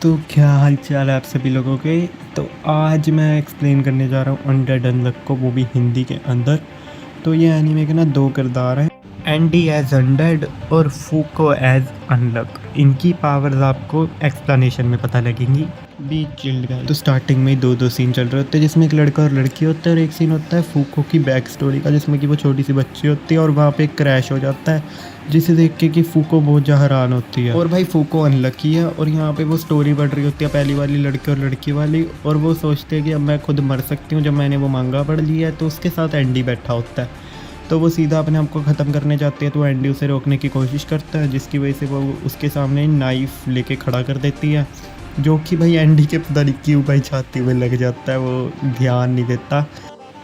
तो क्या हाल चाल है आप सभी लोगों के। तो आज मैं एक्सप्लेन करने जा रहा हूँ अनडेड अनलक को, वो भी हिंदी के अंदर। तो ये एनीमे के ना दो किरदार हैं, एंडी एज अनडेड और फूको एज अनलक। इनकी पावर्स आपको एक्सप्लेनेशन में पता लगेंगी। Be chilled guys. तो स्टार्टिंग में दो सीन चल रहे होते हैं जिसमें एक लड़का और लड़की होता है, और एक सीन होता है फूको की बैक स्टोरी का जिसमें कि वो छोटी सी बच्ची होती है और वहाँ पे क्रैश हो जाता है, जिसे देख के कि फूको बहुत ज़्यादा हैरान होती है। और भाई फूको अनलकी है, और यहाँ पे वो स्टोरी बढ़ रही होती है पहली वाली लड़के और लड़की वाली, और वो सोचते हैं कि अब मैं खुद मर सकती हूँ जब मैंने वो मांगा पढ़ लिया है। तो उसके साथ एंडी बैठा होता है, तो वो सीधा अपने आप को ख़त्म करने जाती है। तो एंडी उसे रोकने की कोशिश करता है, जिसकी वजह से वो उसके सामने नाइफ़ लेके खड़ा कर देती है, जो कि भाई एंडी के पता नहीं क्यों भाई छाती में लग जाता है, वो ध्यान नहीं देता।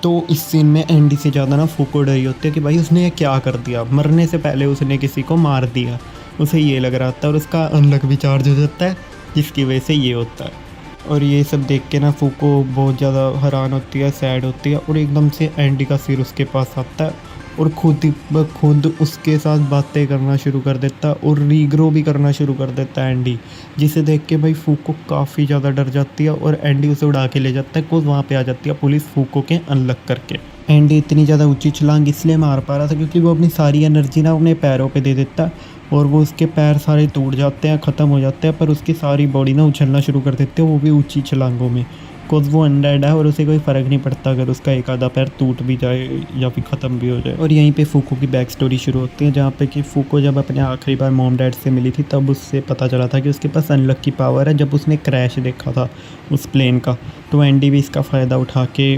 तो इस सीन में एंडी से ज़्यादा ना फूको डरी होती है कि भाई उसने ये क्या कर दिया, मरने से पहले उसने किसी को मार दिया, उसे ये लग रहा था, और उसका अनलक भी चार्ज हो जाता है जिसकी वजह से ये होता है। और ये सब देख के ना फूको बहुत ज़्यादा हैरान होती है, सैड होती है, और एकदम से एंडी का सिर उसके पास आता है और खुद उसके साथ बातें करना शुरू कर देता है और रीग्रो भी करना शुरू कर देता है एंडी, जिसे देख के भाई फूको काफ़ी ज़्यादा डर जाती है और एंडी उसे उड़ा के ले जाता है। कुछ वहाँ पे आ जाती है पुलिस फूको के अनलक करके। एंडी इतनी ज़्यादा ऊंची छलांग इसलिए मार पा रहा था क्योंकि वो अपनी सारी एनर्जी ना अपने पैरों पे दे देता है, और वो उसके पैर सारे टूट जाते हैं, ख़त्म हो जाते हैं, पर उसकी सारी बॉडी ना उछलना शुरू कर देती है, वो भी ऊंची छलांगों में। बिकॉज वो अनडेड है और उसे कोई फ़र्क नहीं पड़ता अगर उसका एक आधा पैर टूट भी जाए या फिर ख़त्म भी हो जाए। और यहीं पे फूको की बैक स्टोरी शुरू होती है, जहाँ पे कि फूको जब अपने आखिरी बार मॉम डैड से मिली थी तब उससे पता चला था कि उसके पास अनलक की पावर है, जब उसने क्रैश देखा था उस प्लेन का। तो एंडी भी इसका फ़ायदा उठा के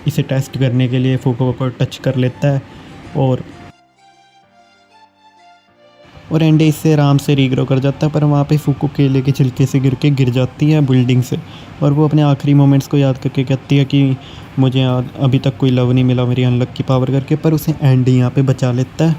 इसे टेस्ट करने के लिए फूको को टच कर लेता है, और एंडी इससे आराम से रीग्रो कर जाता है। पर वहाँ पे फूको केले के छिलके से गिर जाती है बिल्डिंग से, और वो अपने आखिरी मोमेंट्स को याद करके कहती है कि मुझे अभी तक कोई लव नहीं मिला मेरी अनलक की पावर करके। पर उसे एंडी यहाँ पे बचा लेता है,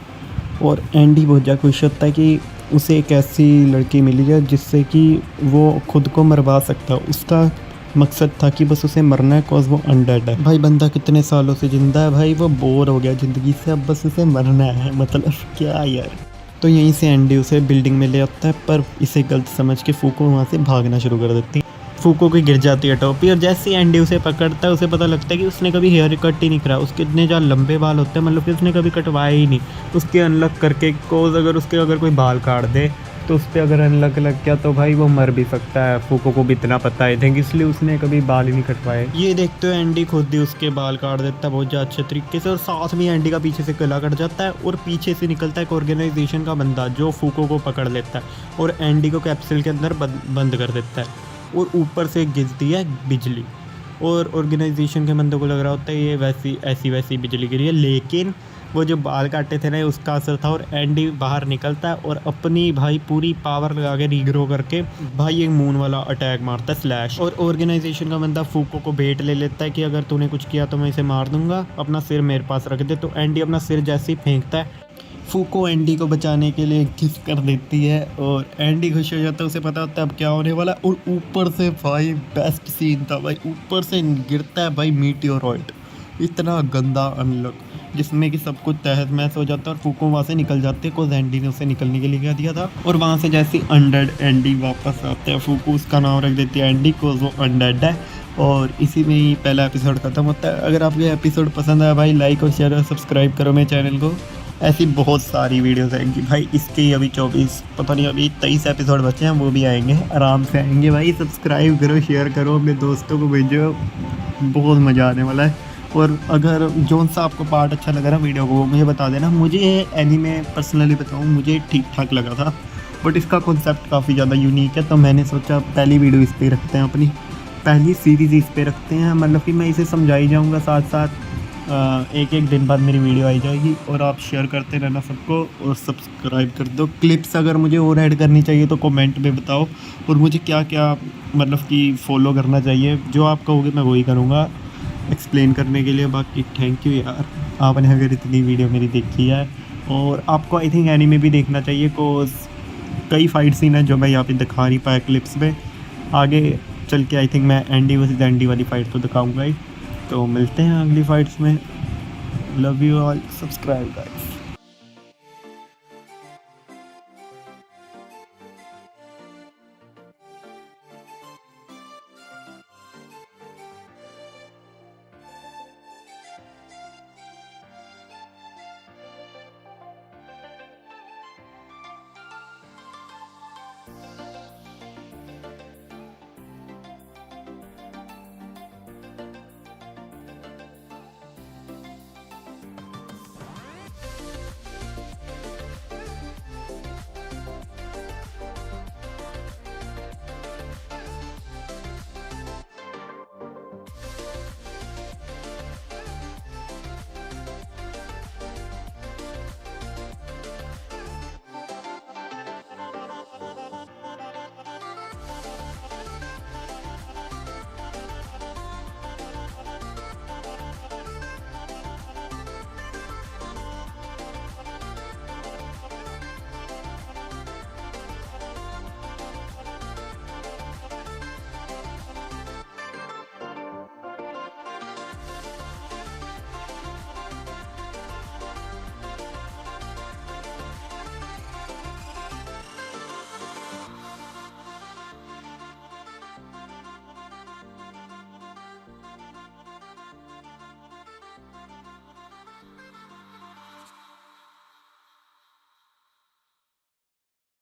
और एंडी बहुत ज़्यादा खुश होता है कि उसे एक ऐसी लड़की मिली है जिससे कि वो खुद को मरवा सकता है। उसका मकसद था कि बस उसे मरना है, कॉज वो अनडेड है। भाई बंदा कितने सालों से जिंदा है, भाई वो बोर हो गया ज़िंदगी से, अब बस उसे मरना है, मतलब क्या यार। तो यहीं से एंडी उसे बिल्डिंग में ले आता है, पर इसे गलत समझ के फूको वहाँ से भागना शुरू कर देती है। फूको की गिर जाती है टोपी, और जैसे ही एंडी उसे पकड़ता है उसे पता लगता है कि उसने कभी हेयर कट ही नहीं करा। उसके इतने ज़्यादा लंबे बाल होते हैं, मतलब कि उसने कभी कटवाए ही नहीं। उसके अनलक करके कोज अगर कोई बाल काट दे तो उस पर अगर अनलक लग गया तो भाई वो मर भी सकता है। फूको को भी इतना पता है थिंक, इसलिए उसने कभी बाल ही नहीं कटवाए। ये देखते हो एंडी खुद ही उसके बाल काट देता है बहुत ज़्यादा अच्छे तरीके से, और साथ में एंडी का पीछे से गला कट जाता है, और पीछे से निकलता है एक ऑर्गेनाइजेशन का बंदा जो फूको को पकड़ लेता है और एंडी को कैप्सूल के अंदर बंद कर देता है, और ऊपर से गिरती है बिजली। और ऑर्गेनाइजेशन के बंदों को लग रहा होता है ये ऐसी बिजली गिरी है, लेकिन वो जो बाल काटे थे ना उसका असर था, और एंडी बाहर निकलता है और अपनी भाई पूरी पावर लगा के रीग्रो करके भाई एक मून वाला अटैक मारता है स्लैश। और ऑर्गेनाइजेशन का बंदा फूको को भेंट ले लेता है कि अगर तूने कुछ किया तो मैं इसे मार दूंगा, अपना सिर मेरे पास रख दे। तो एंडी अपना सिर जैसे ही फेंकता है, फूको एंडी को बचाने के लिए किस कर देती है, और एंडी खुश हो जाता है, उसे पता होता है अब क्या होने वाला। और ऊपर से भाई बेस्ट सीन था भाई, ऊपर से गिरता है भाई मीटियोरॉइड, इतना गंदा अनलक जिसमें कि सब कुछ तहस महस हो जाता है, और फूको वहाँ से निकल जाते हैं, कोज एंडी ने उसे निकलने के लिए कह दिया था। और वहाँ से जैसे अनडेड एंडी वापस आते हैं, फूको उसका नाम रख देती है एंडी, कोज वो अनडेड है। और इसी में ही पहला एपिसोड खत्म होता है। अगर आपको ये एपिसोड पसंद आया भाई लाइक और शेयर और सब्सक्राइब करो मेरे चैनल को। ऐसी बहुत सारी वीडियोस आएंगी भाई, इसके ही अभी 24 पता नहीं अभी 23 एपिसोड बचे हैं, वो भी आएंगे, आराम से आएंगे भाई। सब्सक्राइब करो, शेयर करो, अपने दोस्तों को भेजो, बहुत मज़ा आने वाला है। और अगर जोन सा आपको पार्ट अच्छा लगा ना वीडियो को मुझे बता देना। मुझे एनीमे पर्सनली बताऊँ मुझे ठीक ठाक लगा था, बट इसका कॉन्सेप्ट काफ़ी ज़्यादा यूनिक है, तो मैंने सोचा पहली वीडियो इस पर रखते हैं, अपनी पहली सीरीज़ इस पर रखते हैं। मतलब कि मैं इसे समझाई जाऊँगा, साथ साथ एक दिन बाद मेरी वीडियो आई जाएगी, और आप शेयर करते रहना सबको, और सब्सक्राइब कर दो। क्लिप्स अगर मुझे और ऐड करनी चाहिए तो कमेंट में बताओ, और मुझे क्या क्या मतलब कि फॉलो करना चाहिए, जो आप कहोगे मैं वही करूँगा एक्सप्लेन करने के लिए। बाकी थैंक यू यार, आपने अगर इतनी वीडियो मेरी देखी है। और आपको आई थिंक एनीमे भी देखना चाहिए, कोज कई फाइट सीन है जो मैं यहाँ पे दिखा नहीं पाया क्लिप्स में। आगे चल के आई थिंक मैं एंडी वर्सेस एंडी वाली फ़ाइट तो दिखाऊंगा ही। तो मिलते हैं अगली फ़ाइट्स में। Love you all, subscribe guys.